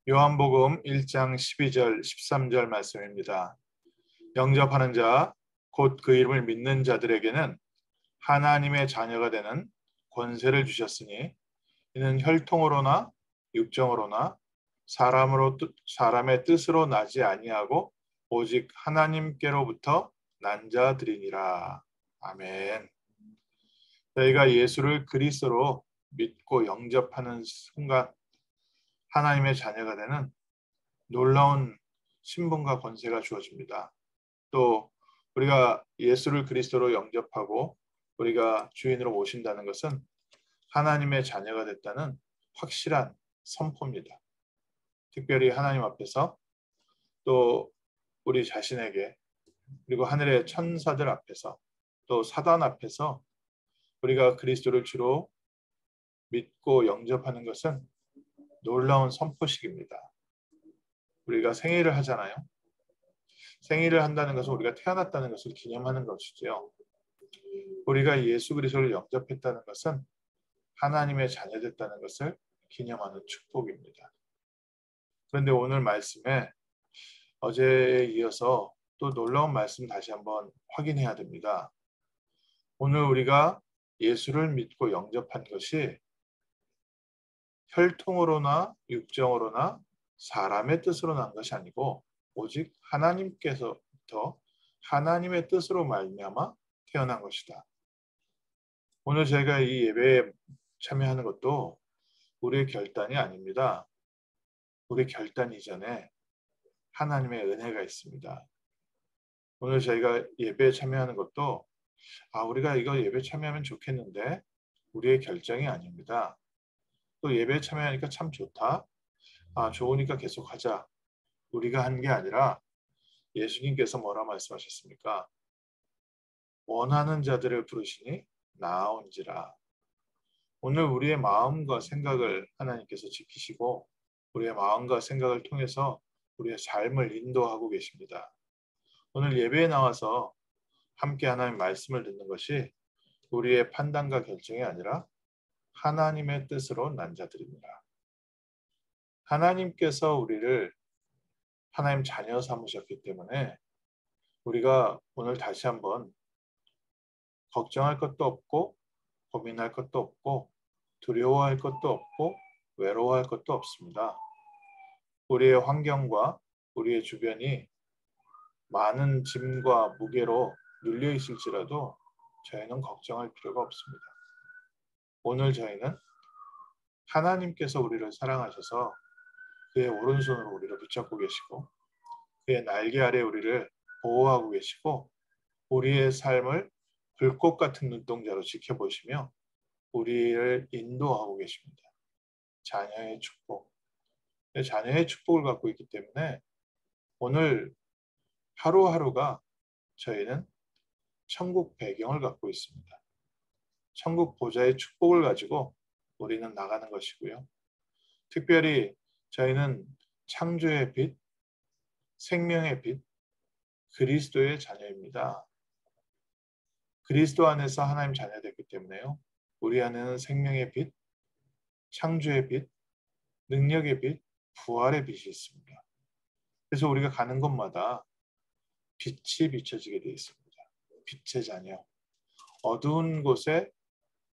요한복음 1장 12절 13절 말씀입니다. 영접하는 자, 곧 그 이름을 믿는 자들에게는 하나님의 자녀가 되는 권세를 주셨으니 이는 혈통으로나 육정으로나 사람의 뜻으로 나지 아니하고 오직 하나님께로부터 난 자들이니라. 아멘. 저희가 예수를 그리스도로 믿고 영접하는 순간 하나님의 자녀가 되는 놀라운 신분과 권세가 주어집니다. 또 우리가 예수를 그리스도로 영접하고 우리가 주인으로 모신다는 것은 하나님의 자녀가 됐다는 확실한 선포입니다. 특별히 하나님 앞에서 또 우리 자신에게 그리고 하늘의 천사들 앞에서 또 사단 앞에서 우리가 그리스도를 주로 믿고 영접하는 것은 놀라운 선포식입니다. 우리가 생일을 하잖아요. 생일을 한다는 것은 우리가 태어났다는 것을 기념하는 것이죠. 우리가 예수 그리스도를 영접했다는 것은 하나님의 자녀됐다는 것을 기념하는 축복입니다. 그런데 오늘 말씀에 어제에 이어서 또 놀라운 말씀 다시 한번 확인해야 됩니다. 오늘 우리가 예수를 믿고 영접한 것이 혈통으로나 육정으로나 사람의 뜻으로 난 것이 아니고 오직 하나님께서부터 하나님의 뜻으로 말미암아 태어난 것이다. 오늘 제가 이 예배에 참여하는 것도 우리의 결단이 아닙니다. 우리 결단 이전에 하나님의 은혜가 있습니다. 오늘 저희가 예배에 참여하는 것도 우리가 이거 예배 참여하면 좋겠는데 우리의 결정이 아닙니다. 또 예배에 참여하니까 참 좋다. 좋으니까 계속하자. 우리가 한 게 아니라 예수님께서 뭐라 말씀하셨습니까? 원하는 자들을 부르시니 나아온지라. 오늘 우리의 마음과 생각을 하나님께서 지키시고 우리의 마음과 생각을 통해서 우리의 삶을 인도하고 계십니다. 오늘 예배에 나와서 함께 하나님 말씀을 듣는 것이 우리의 판단과 결정이 아니라 하나님의 뜻으로 난 자들입니다. 하나님께서 우리를 하나님 자녀 삼으셨기 때문에 우리가 오늘 다시 한번 걱정할 것도 없고 고민할 것도 없고 두려워할 것도 없고 외로워할 것도 없습니다. 우리의 환경과 우리의 주변이 많은 짐과 무게로 눌려 있을지라도 저희는 걱정할 필요가 없습니다. 오늘 저희는 하나님께서 우리를 사랑하셔서 그의 오른손으로 우리를 붙잡고 계시고 그의 날개 아래 우리를 보호하고 계시고 우리의 삶을 불꽃 같은 눈동자로 지켜보시며 우리를 인도하고 계십니다. 자녀의 축복. 자녀의 축복을 갖고 있기 때문에 오늘 하루하루가 저희는 천국 배경을 갖고 있습니다. 천국 보좌의 축복을 가지고 우리는 나가는 것이고요. 특별히 저희는 창조의 빛, 생명의 빛, 그리스도의 자녀입니다. 그리스도 안에서 하나님 자녀 됐기 때문에요. 우리 안에는 생명의 빛, 창조의 빛, 능력의 빛, 부활의 빛이 있습니다. 그래서 우리가 가는 곳마다 빛이 비춰지게 되어 있습니다. 빛의 자녀. 어두운 곳에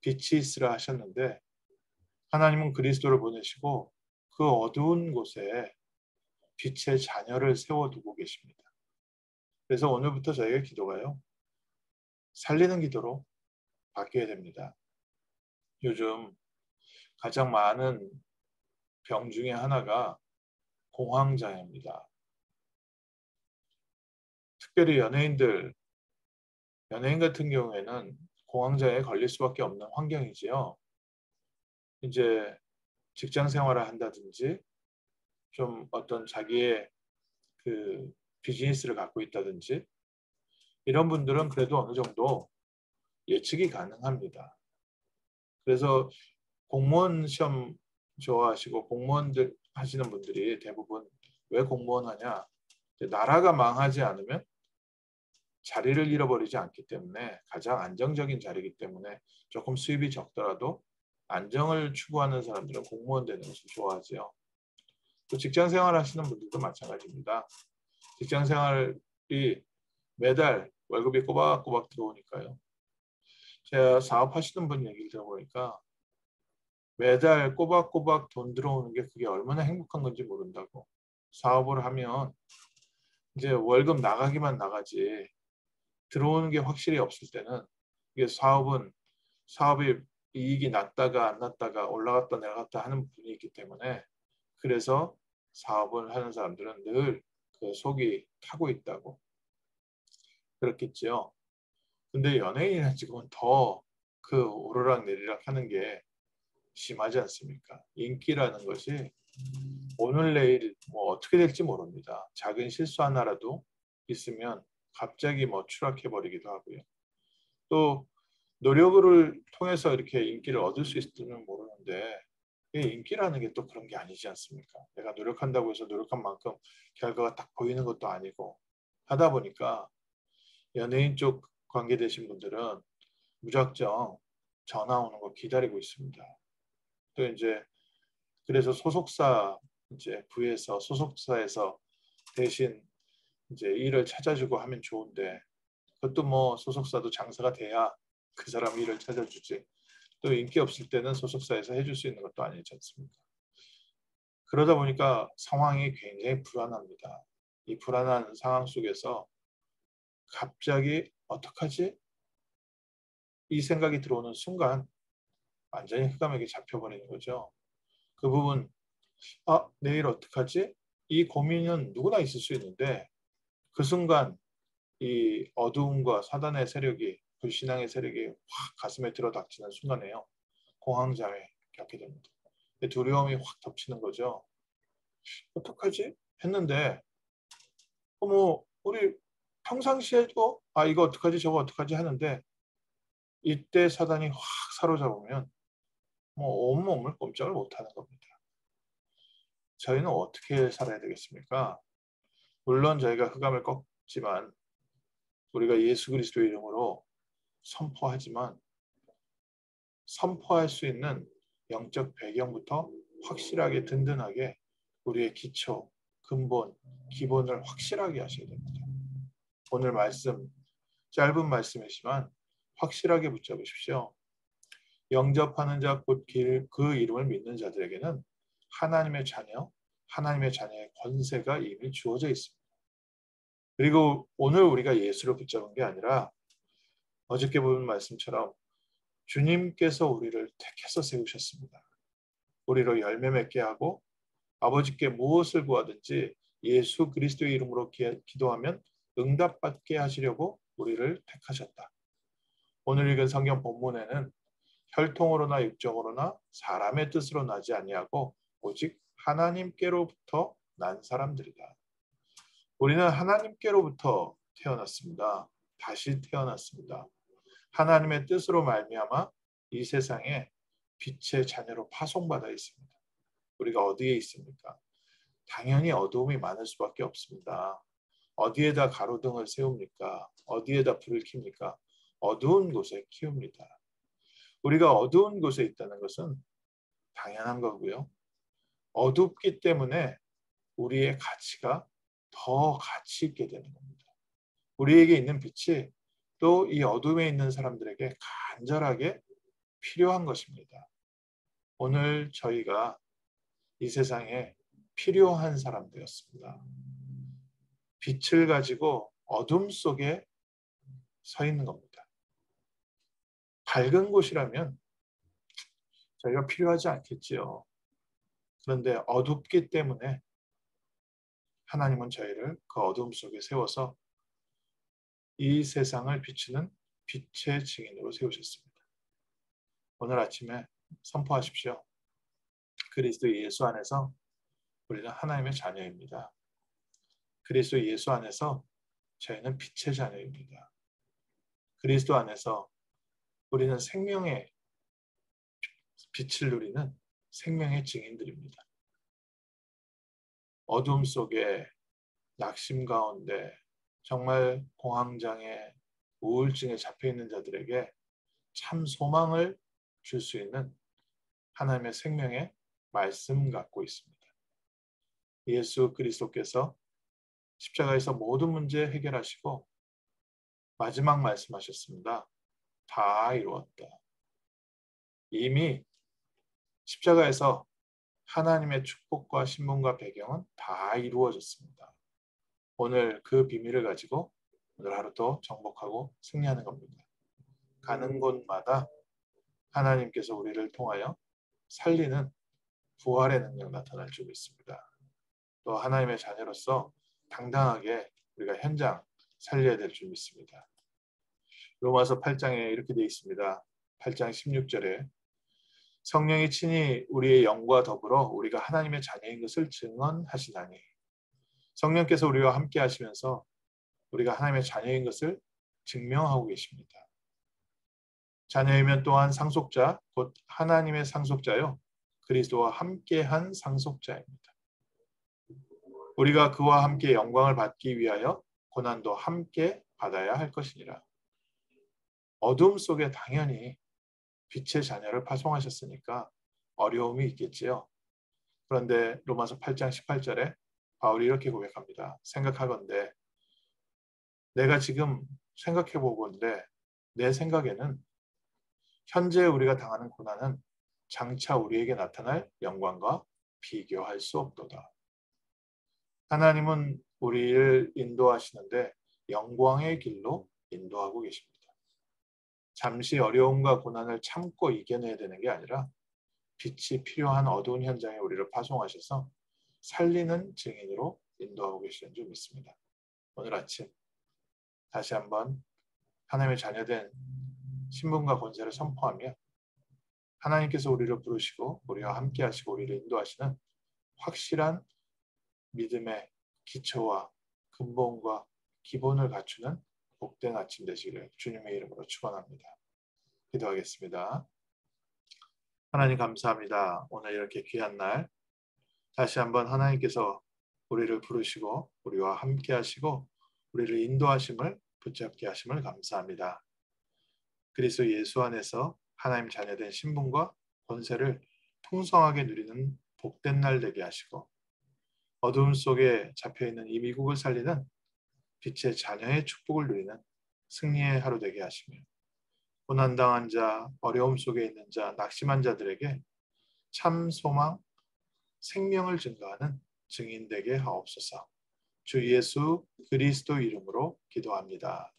빛이 있으라 하셨는데 하나님은 그리스도를 보내시고 그 어두운 곳에 빛의 자녀를 세워두고 계십니다. 그래서 오늘부터 저희가 기도가요. 살리는 기도로 바뀌어야 됩니다. 요즘 가장 많은 병 중에 하나가 공황장애입니다. 특별히 연예인 같은 경우에는 공황장애에 걸릴 수밖에 없는 환경이지요. 이제 직장 생활을 한다든지 좀 어떤 자기의 그 비즈니스를 갖고 있다든지 이런 분들은 그래도 어느 정도 예측이 가능합니다. 그래서 공무원 시험 좋아하시고 공무원들 하시는 분들이 대부분 왜 공무원 하냐? 나라가 망하지 않으면 자리를 잃어버리지 않기 때문에 가장 안정적인 자리이기 때문에 조금 수입이 적더라도 안정을 추구하는 사람들은 공무원 되는 것을 좋아하지요. 또 직장 생활 하시는 분들도 마찬가지입니다. 직장 생활이 매달 월급이 꼬박꼬박 들어오니까요. 제가 사업하시는 분 얘기를 들어보니까 매달 꼬박꼬박 돈 들어오는 게 그게 얼마나 행복한 건지 모른다고. 사업을 하면 이제 월급 나가기만 나가지 들어오는 게 확실히 없을 때는 이게 사업이 이익이 났다가 안 났다가 올라갔다 내려갔다 하는 부분이 있기 때문에 그래서 사업을 하는 사람들은 늘 그 속이 타고 있다고 그렇겠지요. 근데 연예인이나 지금은 더 그 오르락 내리락 하는 게 심하지 않습니까? 인기라는 것이 오늘 내일 뭐 어떻게 될지 모릅니다. 작은 실수 하나라도 있으면 갑자기 뭐 추락해 버리기도 하고요. 또 노력을 통해서 이렇게 인기를 얻을 수 있을지는 모르는데 이 인기라는 게 또 그런 게 아니지 않습니까? 내가 노력한다고 해서 노력한 만큼 결과가 딱 보이는 것도 아니고 하다 보니까 연예인 쪽 관계되신 분들은 무작정 전화 오는 거 기다리고 있습니다. 또 이제 그래서 소속사 이제 부에서 소속사에서 대신 이제 일을 찾아주고 하면 좋은데 그것도 뭐 소속사도 장사가 돼야 그 사람 일을 찾아주지. 또 인기 없을 때는 소속사에서 해줄 수 있는 것도 아니지 않습니까? 그러다 보니까 상황이 굉장히 불안합니다. 이 불안한 상황 속에서 갑자기 어떡하지? 이 생각이 들어오는 순간 완전히 흑암에게 잡혀버리는 거죠. 그 부분, 내일 어떡하지? 이 고민은 누구나 있을 수 있는데 그 순간 이 어두움과 사단의 세력이 불신앙의 세력이 확 가슴에 들어닥치는 순간에요. 공황장애 겪게 됩니다. 두려움이 확 덮치는 거죠. 어떡하지? 했는데 뭐 우리 평상시에도 이거 어떡하지 저거 어떡하지 하는데 이때 사단이 확 사로잡으면 뭐 온몸을 꼼짝을 못하는 겁니다. 저희는 어떻게 살아야 되겠습니까? 물론 저희가 흑암을 꺾지만 우리가 예수 그리스도 이름으로 선포하지만 선포할 수 있는 영적 배경부터 확실하게 든든하게 우리의 기초, 근본, 기본을 확실하게 하셔야 됩니다. 오늘 말씀, 짧은 말씀이지만 확실하게 붙잡으십시오. 영접하는 자 곧 그 이름을 믿는 자들에게는 하나님의 자녀, 하나님의 자녀의 권세가 이미 주어져 있습니다. 그리고 오늘 우리가 예수를 붙잡은 게 아니라 어저께 본 말씀처럼 주님께서 우리를 택해서 세우셨습니다. 우리로 열매 맺게 하고 아버지께 무엇을 구하든지 예수 그리스도의 이름으로 기도하면 응답받게 하시려고 우리를 택하셨다. 오늘 읽은 성경 본문에는 혈통으로나 육정으로나 사람의 뜻으로 나지 아니하고 오직 하나님께로부터 난 사람들이다. 우리는 하나님께로부터 태어났습니다. 다시 태어났습니다. 하나님의 뜻으로 말미암아 이 세상에 빛의 자녀로 파송받아 있습니다. 우리가 어디에 있습니까? 당연히 어두움이 많을 수밖에 없습니다. 어디에다 가로등을 세웁니까? 어디에다 불을 켭니까? 어두운 곳에 키웁니다. 우리가 어두운 곳에 있다는 것은 당연한 거고요. 어둡기 때문에 우리의 가치가 더 가치 있게 되는 겁니다. 우리에게 있는 빛이 또 이 어둠에 있는 사람들에게 간절하게 필요한 것입니다. 오늘 저희가 이 세상에 필요한 사람들이었습니다. 빛을 가지고 어둠 속에 서 있는 겁니다. 밝은 곳이라면 저희가 필요하지 않겠지요. 그런데 어둡기 때문에 하나님은 저희를 그 어둠 속에 세워서 이 세상을 비추는 빛의 증인으로 세우셨습니다. 오늘 아침에 선포하십시오. 그리스도 예수 안에서 우리는 하나님의 자녀입니다. 그리스도 예수 안에서 저희는 빛의 자녀입니다. 그리스도 안에서 우리는 생명의 빛을 누리는 생명의 증인들입니다. 어둠 속에 낙심 가운데 정말 공황장애, 우울증에 잡혀있는 자들에게 참 소망을 줄 수 있는 하나님의 생명의 말씀 갖고 있습니다. 예수 그리스도께서 십자가에서 모든 문제 해결하시고 마지막 말씀하셨습니다. 다 이루었다. 이미 십자가에서 하나님의 축복과 신분과 배경은 다 이루어졌습니다. 오늘 그 비밀을 가지고 오늘 하루도 정복하고 승리하는 겁니다. 가는 곳마다 하나님께서 우리를 통하여 살리는 부활의 능력 나타날 줄 믿습니다. 또 하나님의 자녀로서 당당하게 우리가 현장 살려야 될 줄 믿습니다. 로마서 8장에 이렇게 되어 있습니다. 8장 16절에 성령이 친히 우리의 영과 더불어 우리가 하나님의 자녀인 것을 증언하시나니 성령께서 우리와 함께 하시면서 우리가 하나님의 자녀인 것을 증명하고 계십니다. 자녀이면 또한 상속자, 곧 하나님의 상속자요 그리스도와 함께한 상속자입니다. 우리가 그와 함께 영광을 받기 위하여 고난도 함께 받아야 할 것이니라. 어둠 속에 당연히 빛의 자녀를 파송하셨으니까 어려움이 있겠지요. 그런데 로마서 8장 18절에 바울이 이렇게 고백합니다. 생각하건대 내가 지금 생각해 보건대 내 생각에는 현재 우리가 당하는 고난은 장차 우리에게 나타날 영광과 비교할 수 없도다. 하나님은 우리를 인도하시는데 영광의 길로 인도하고 계십니다. 잠시 어려움과 고난을 참고 이겨내야 되는 게 아니라 빛이 필요한 어두운 현장에 우리를 파송하셔서 살리는 증인으로 인도하고 계시는 줄 믿습니다. 오늘 아침 다시 한번 하나님의 자녀된 신분과 권세를 선포하며 하나님께서 우리를 부르시고 우리와 함께 하시고 우리를 인도하시는 확실한 믿음의 기초와 근본과 기본을 갖추는 복된 아침 되시기를 주님의 이름으로 축원합니다. 기도하겠습니다. 하나님 감사합니다. 오늘 이렇게 귀한 날 다시 한번 하나님께서 우리를 부르시고 우리와 함께 하시고 우리를 인도하심을 붙잡게 하심을 감사합니다. 그리스도 예수 안에서 하나님 자녀된 신분과 권세를 풍성하게 누리는 복된 날 되게 하시고 어두움 속에 잡혀있는 이 미국을 살리는 빛의 자녀의 축복을 누리는 승리의 하루 되게 하시며 고난당한 자, 어려움 속에 있는 자, 낙심한 자들에게 참 소망, 생명을 증거하는 증인 되게 하옵소서. 주 예수 그리스도 이름으로 기도합니다.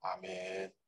아멘.